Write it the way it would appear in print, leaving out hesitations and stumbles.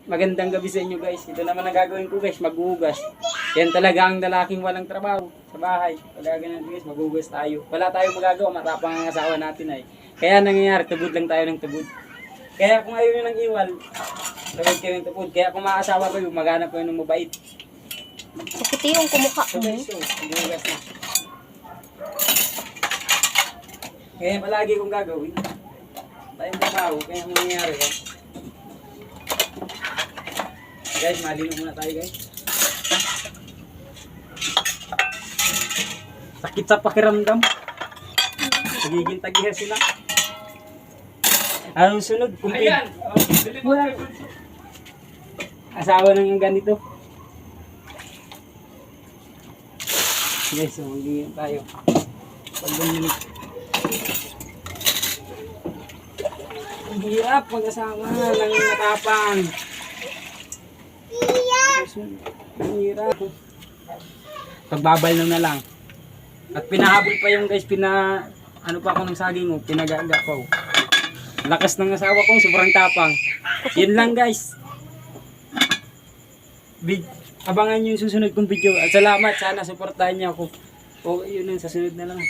Magandang gabi sa inyo guys. Ito naman ang gagawin ko guys, maghugas. Yan talaga ang lalaking walang trabaho sa bahay. Pag ganyan guys, maghugas tayo. Wala tayong magagawa, matapang ang asawa natin ay. Kaya nangyayari, tubod lang tayo ng tubod. Kaya kung ayaw nyo ng iwal, tawid kayo ng tubod. Kaya kung maasawa kayo, maghanap kayo ng mabait. Sakit yung kumukha So mo. guys, so, maghugas na. Kaya palagi kong gagawin. Tayong trabaho, kaya ang nangyayari yan. Guys, malinom muna tayo guys. Sakit sa pakiramdam. Nagiging tagihan sila. Anong sunod? Kumpin. Asawa nang yung ganito. Guys, so magiging tayo. Pag-bumilig. Ang hirap mag-asawa ng matapang. Ang hirap. Pagbabal na lang. At pinahabol pa yung guys, ano pa ako ng saging mo, pinagaga pa. Lakas ng asawa ko, sobrang tapang. Yun lang guys. Abangan nyo yung susunod kong video. At salamat, sana supportahan niyo ako. O yun lang, sa sunod na lang.